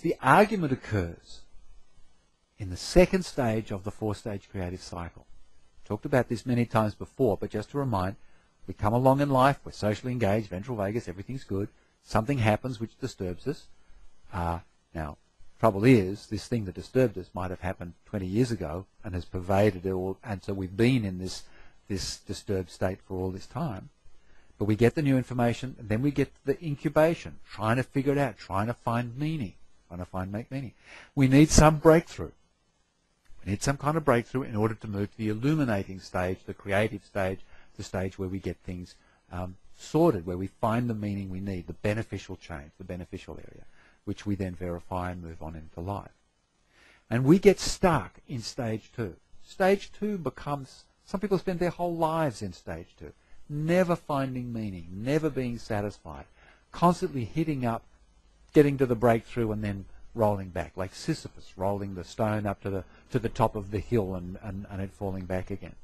The argument occurs in the second stage of the four-stage creative cycle. Talked about this many times before, but just to remind, we come along in life, we're socially engaged, ventral vagus, everything's good. Something happens which disturbs us. Now, trouble is, this thing that disturbed us might have happened 20 years ago and has pervaded it all, and so we've been in this disturbed state for all this time. But we get the new information, and then we get the incubation, trying to figure it out, trying to find meaning, make meaning. We need some breakthrough. We need some kind of breakthrough in order to move to the illuminating stage, the creative stage, the stage where we get things sorted, where we find the meaning we need, the beneficial change, the beneficial area, which we then verify and move on into life. And we get stuck in stage 2. Stage 2 becomes, some people spend their whole lives in stage 2, never finding meaning, never being satisfied, constantly hitting up, getting to the breakthrough and then rolling back, like Sisyphus rolling the stone up to the top of the hill and it falling back again.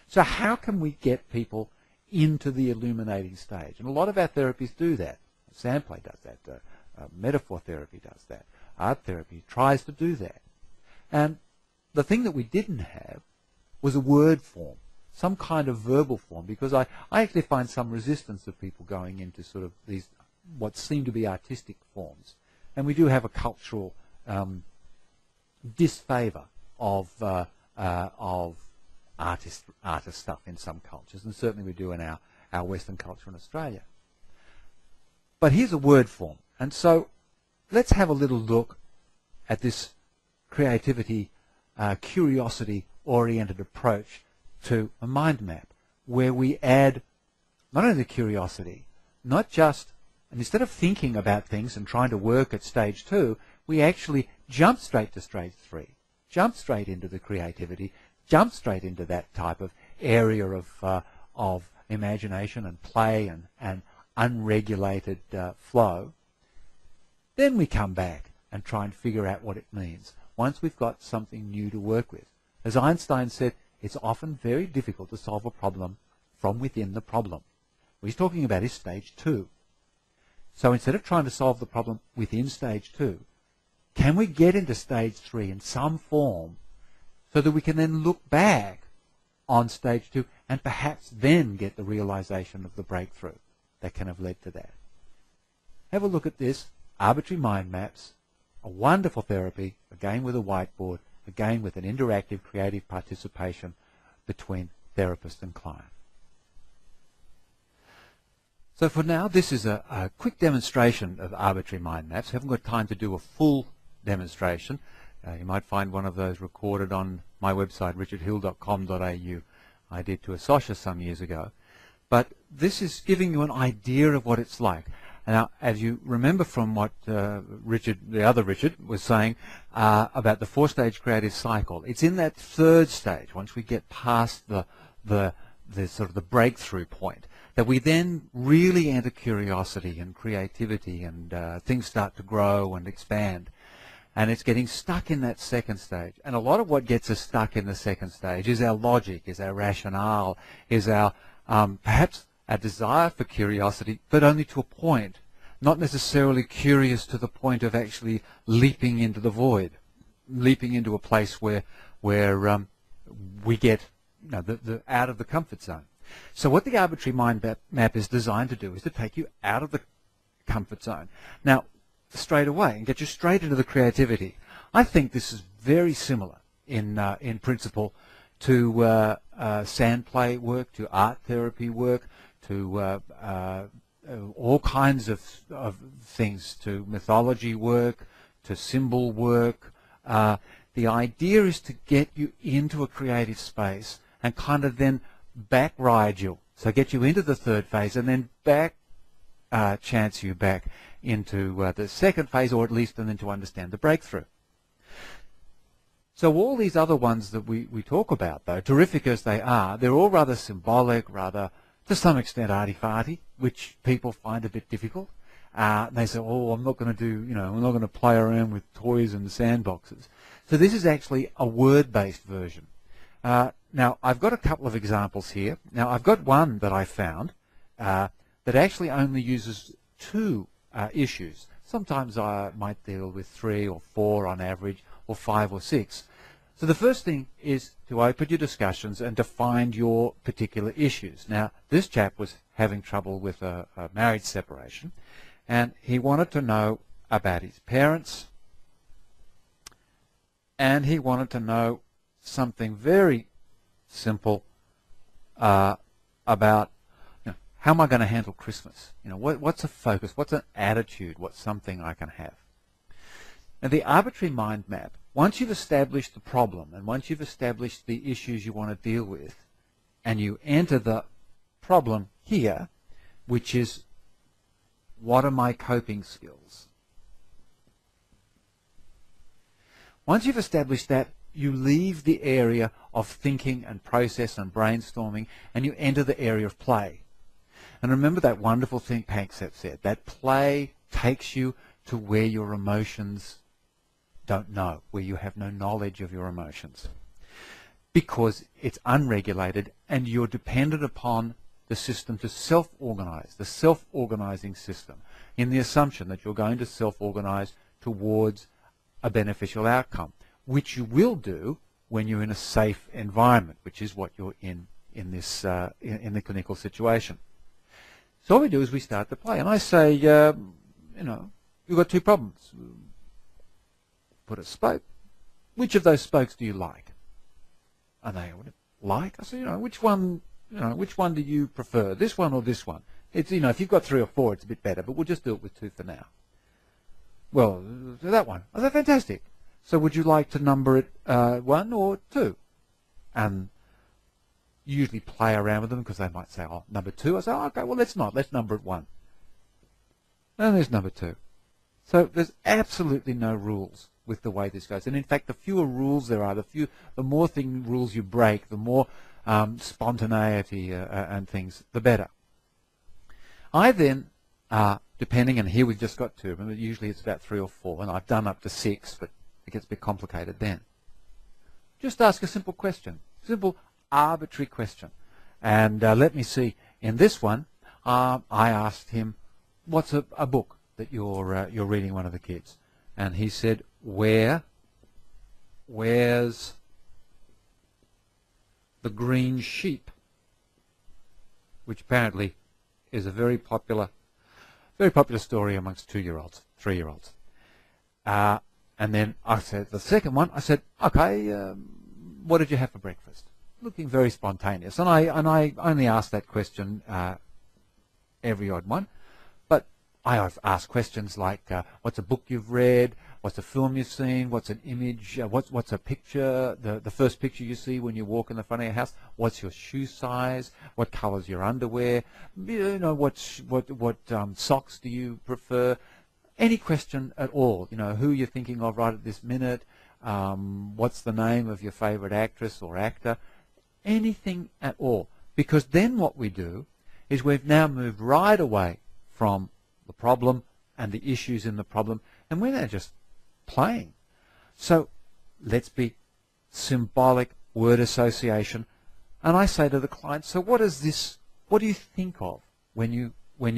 So how can we get people into the illuminating stage? And a lot of our therapies do that. Sandplay does that. Metaphor therapy does that. Art therapy tries to do that. And the thing that we didn't have was a word form, some kind of verbal form, because I actually find some resistance of people going into sort of these what seem to be artistic forms. And we do have a cultural disfavor of artist stuff in some cultures, and certainly we do in our Western culture in Australia. But here's a word form. And so let's have a little look at this creativity, curiosity-oriented approach to a mind map, where we add not only the curiosity, not just, and instead of thinking about things and trying to work at stage 2, we actually jump straight to stage 3, jump straight into the creativity, jump straight into that type of area of imagination and play and unregulated flow. Then we come back and try and figure out what it means once we've got something new to work with. As Einstein said, it's often very difficult to solve a problem from within the problem. What he's talking about is stage 2. So instead of trying to solve the problem within stage 2, can we get into stage 3 in some form so that we can then look back on stage 2 and perhaps then get the realization of the breakthrough that can have led to that? Have a look at this. Arbitrary mind maps, a wonderful therapy, again with a whiteboard, again with an interactive creative participation between therapist and client. So for now, this is a quick demonstration of arbitrary mind maps. I haven't got time to do a full demonstration. You might find one of those recorded on my website, richardhill.com.au. I did to Asosha some years ago. But this is giving you an idea of what it's like. Now, as you remember from what the other Richard, was saying about the four-stage creative cycle, it's in that third stage, once we get past the sort of the breakthrough point, that we then really enter curiosity and creativity, and things start to grow and expand. And it's getting stuck in that second stage. And a lot of what gets us stuck in the second stage is our logic, is our rationale, is our perhaps our desire for curiosity, but only to a point, not necessarily curious to the point of actually leaping into the void, leaping into a place where we get out of the comfort zone. So what the arbitrary mind map is designed to do is to take you out of the comfort zone. Now, straight away, and get you straight into the creativity. I think this is very similar in principle to sandplay work, to art therapy work, to all kinds of things, to mythology work, to symbol work. The idea is to get you into a creative space and kind of then back ride you. So get you into the third phase and then back chance you back into the second phase, or at least and then to understand the breakthrough. So all these other ones that we talk about, though, terrific as they are, they're all rather symbolic, rather to some extent arty-farty, which people find a bit difficult. They say, oh, I'm not going to do, I'm not going to play around with toys and sandboxes. So this is actually a word-based version. Now, I've got a couple of examples here. Now, I've got one that I found that actually only uses 2 issues. Sometimes I might deal with 3 or 4 on average, or 5 or 6. So the first thing is to open your discussions and to find your particular issues. Now, this chap was having trouble with a marriage separation, and he wanted to know about his parents, and he wanted to know something very simple about, you know, how am I going to handle Christmas? You know, what's a focus? What's an attitude? What's something I can have? Now, the arbitrary mind map, once you've established the problem and once you've established the issues you want to deal with, and you enter the problem here, which is, what are my coping skills? Once you've established that, you leave the area of thinking and process and brainstorming, and you enter the area of play. And remember that wonderful thing Panksepp said, that play takes you to where your emotions don't know, where you have no knowledge of your emotions, because it's unregulated and you're dependent upon the system to self-organize, the self-organizing system, in the assumption that you're going to self-organize towards a beneficial outcome, which you will do when you're in a safe environment, which is what you're in this in the clinical situation. So what we do is we start to play, and I say, you know, you've got 2 problems. Put a spoke. Which of those spokes do you like? And they like. I say, you know, which one do you prefer? This one or this one? It's, you know, if you've got 3 or 4, it's a bit better, but we'll just do it with 2 for now. Well, that one. I said, fantastic. So would you like to number it 1 or 2? And you usually play around with them because they might say, oh, number 2. I say, oh, okay, well, let's not. Let's number it 1. And there's number 2. So there's absolutely no rules with the way this goes. And in fact, the fewer rules there are, the more rules you break, the more spontaneity and things, the better. I then, depending, and here we've just got 2, remember usually it's about 3 or 4, and I've done up to 6, but it gets a bit complicated then. Just ask a simple question, simple arbitrary question. And let me see, in this one, I asked him, what's a book that you're reading, one of the kids? And he said, where's the green sheep? Which apparently is a very popular story amongst 2-year-olds, 3-year-olds. And then I said, the second one, I said, okay, what did you have for breakfast? Looking very spontaneous. And I only asked that question every odd one. But I asked questions like, what's a book you've read? What's a film you've seen? What's an image? What's a picture? The first picture you see when you walk in the front of your house? What's your shoe size? What colour's your underwear? You know, what socks do you prefer? Any question at all. You know, who you're thinking of right at this minute? What's the name of your favourite actress or actor? Anything at all. Because then what we do is we've now moved right away from the problem and the issues in the problem, and we're now just playing. So let's be symbolic, word association. And I say to the client, so what do you think of when you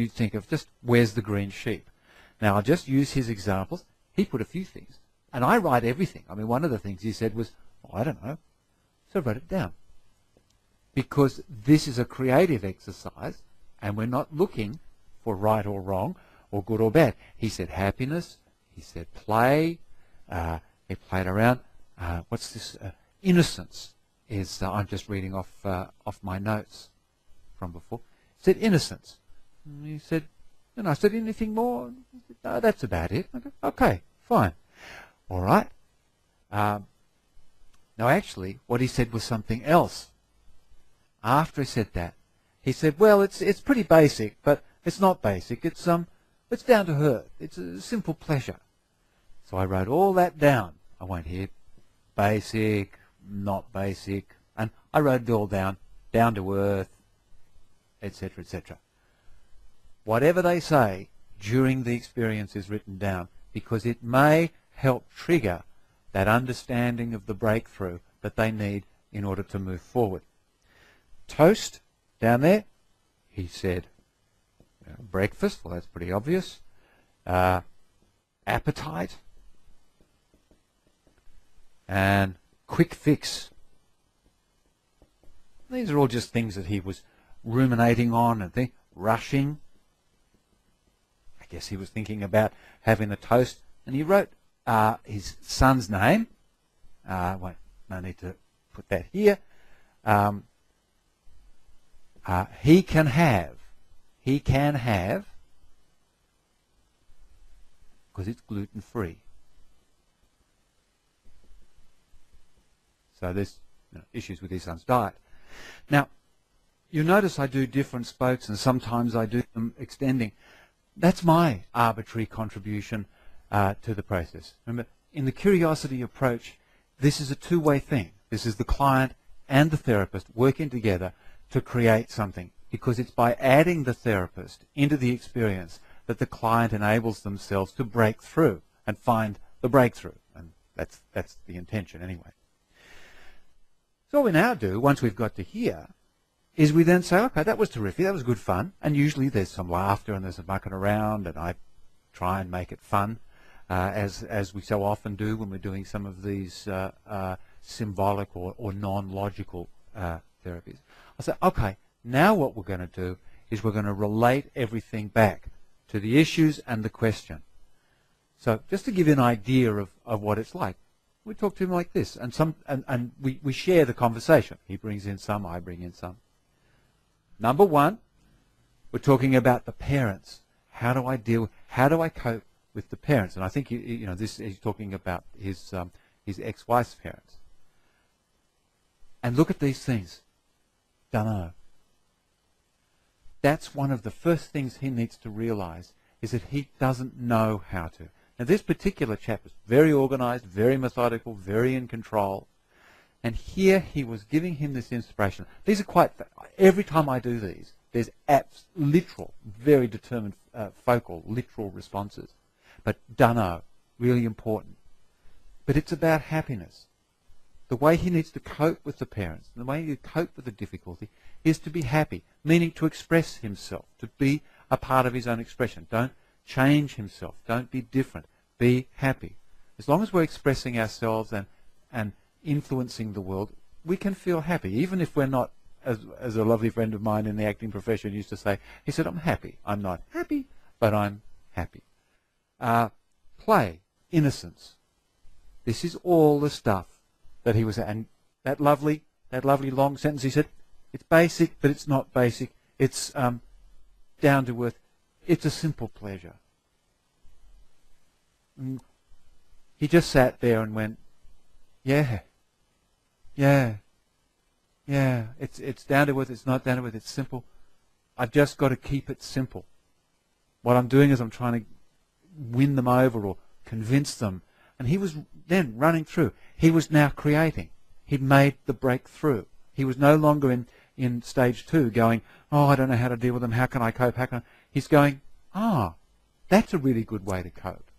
think of just where's the green sheep? Now I'll just use his examples. He put a few things, and I write everything. I mean, one of the things he said was, oh, I don't know. So I wrote it down. Because this is a creative exercise, and we're not looking for right or wrong, or good or bad. He said happiness. He said play. He played around. What's this? Innocence is. I'm just reading off my notes from before. He said innocence. And he said, and I said, anything more? He said, no, that's about it. Okay, fine. All right. Now, actually, what he said was something else. After he said that, he said, well, it's pretty basic, but it's not basic. It's down to earth. It's a simple pleasure. So I wrote all that down. I went here, basic, not basic, and I wrote it all down to earth, etc., etc. Whatever they say during the experience is written down, because it may help trigger that understanding of the breakthrough that they need in order to move forward. Toast, down there, he said, breakfast, well, that's pretty obvious. appetite, and quick fix. These are all just things that he was ruminating on and rushing. I guess he was thinking about having a toast, and he wrote his son's name. Wait, no need to put that here. He can have, because it's gluten-free. So there's issues with his son's diet. Now, you notice I do different spokes, and sometimes I do them extending. That's my arbitrary contribution to the process. Remember, in the curiosity approach, this is a two-way thing. This is the client and the therapist working together to create something, because it's by adding the therapist into the experience that the client enables themselves to break through and find the breakthrough. And that's the intention anyway. So what we now do, once we've got to here, is we then say, okay, that was terrific, that was good fun, and usually there's some laughter and there's some mucking around, and I try and make it fun, as we so often do when we're doing some of these symbolic or non-logical therapies. I say, okay, now what we're going to do is we're going to relate everything back to the issues and the question. So just to give you an idea of what it's like, we talk to him like this, and we share the conversation. He brings in some, I bring in some. Number one, we're talking about the parents. How do I cope with the parents? And I think he's talking about his ex-wife's parents. And look at these things. Dunno. That's one of the first things he needs to realize, is that he doesn't know how to. Now, this particular chap is very organized, very methodical, very in control. And here he was giving him this inspiration. These are quite, every time I do these, there's literal, very determined, focal, literal responses. But dunno, really important. But it's about happiness. The way he needs to cope with the parents, the way he cope with the difficulty, is to be happy, meaning to express himself, to be a part of his own expression. Don't change himself. Don't be different. Be happy. As long as we're expressing ourselves and influencing the world, we can feel happy, even if we're not, as a lovely friend of mine in the acting profession used to say, he said, I'm happy. I'm not happy, but I'm happy. Play, innocence. This is all the stuff that he was, and that lovely long sentence he said, it's basic, but it's not basic. It's down to earth. It's a simple pleasure. And he just sat there and went, yeah. It's down to earth. It's not down to earth. It's simple. I've just got to keep it simple. What I'm doing is I'm trying to win them over or convince them. And he was then running through. He was now creating. He'd made the breakthrough. He was no longer in stage 2 going, oh, I don't know how to deal with them. How can I cope? He's going, that's a really good way to cope.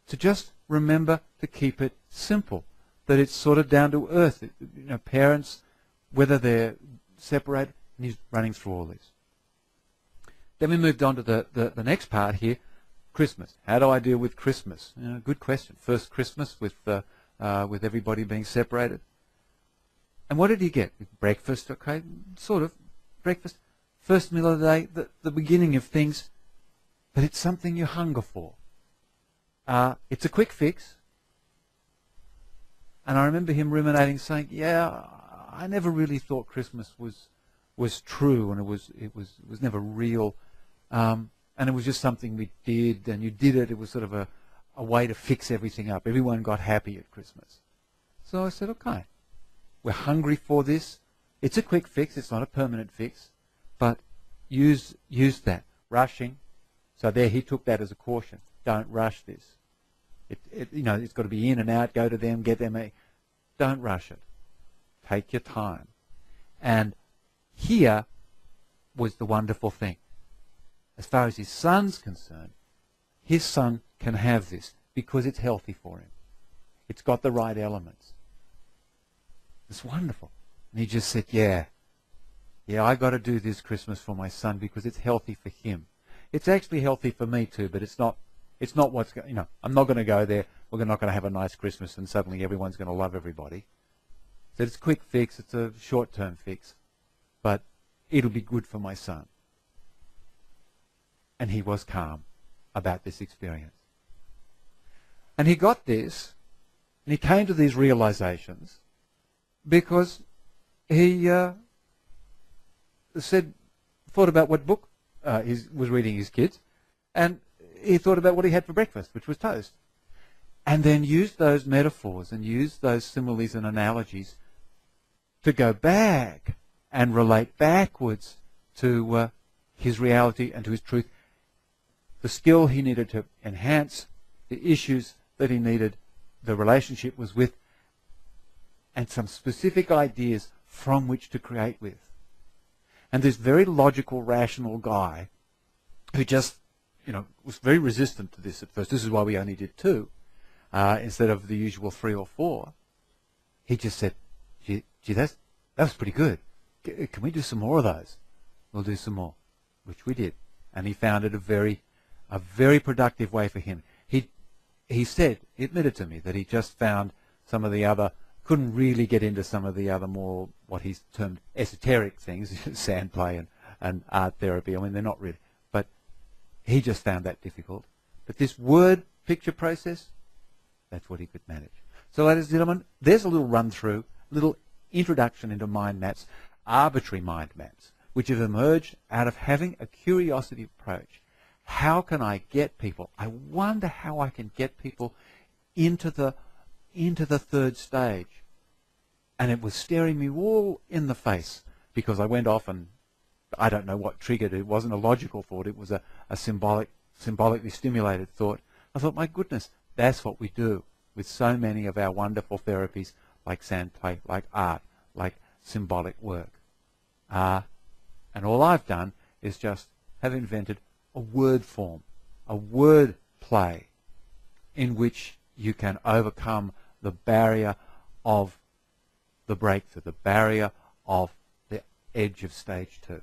To just remember to keep it simple, that it's sort of down to earth. Parents, whether they're separated, and he's running through all this. Then we moved on to the next part here, Christmas. How do I deal with Christmas? Good question. First Christmas with everybody being separated. And what did he get? Breakfast, okay, sort of. Breakfast, first meal of the day, the beginning of things, but it's something you hunger for. It's a quick fix. And I remember him ruminating, saying, yeah, I never really thought Christmas was true, and it was never real. And it was just something we did, and you did it. It was sort of a way to fix everything up. Everyone got happy at Christmas. So I said, okay, we're hungry for this. It's a quick fix. It's not a permanent fix. But use that. Rushing. So there he took that as a caution. Don't rush this. It's got to be in and out. Go to them. Get them. Don't rush it. Take your time. And here was the wonderful thing. As far as his son's concerned, his son can have this because it's healthy for him. It's got the right elements. It's wonderful. And he just said, yeah, I got to do this Christmas for my son because it's healthy for him. It's actually healthy for me too, but it's not It's not what's going, I'm not going to go there, we're not going to have a nice Christmas and suddenly everyone's going to love everybody. So it's a quick fix, it's a short-term fix, but it'll be good for my son. And he was calm about this experience. And he got this, and he came to these realizations because he thought about what book he was reading his kids, and he thought about what he had for breakfast, which was toast. And then used those metaphors and used those similes and analogies to go back and relate backwards to his reality and to his truth, the skill he needed to enhance, the issues that he needed, the relationship was with, and some specific ideas from which to create with. And this very logical, rational guy who just, was very resistant to this at first. This is why we only did 2 instead of the usual 3 or 4. He just said, gee, that was pretty good. Can we do some more of those? We'll do some more, which we did. And he found it a very productive way for him. He said, he admitted to me that he just found some of the other, couldn't really get into some of the other more, what he's termed esoteric things, sand play and art therapy. I mean, they're not really, but he just found that difficult. But this word picture process, that's what he could manage. So ladies and gentlemen, there's a little run through, little introduction into mind maps, arbitrary mind maps, which have emerged out of having a curiosity approach. How can I get people? I wonder how I can get people into the 3rd stage. And it was staring me all in the face because I went off and I don't know what triggered it. It wasn't a logical thought. It was a symbolically stimulated thought. I thought, my goodness, that's what we do with so many of our wonderful therapies like sand play, like art, like symbolic work. And all I've done is just have invented a word form, a word play in which you can overcome the barrier of the breakthrough, the barrier of the edge of stage 2.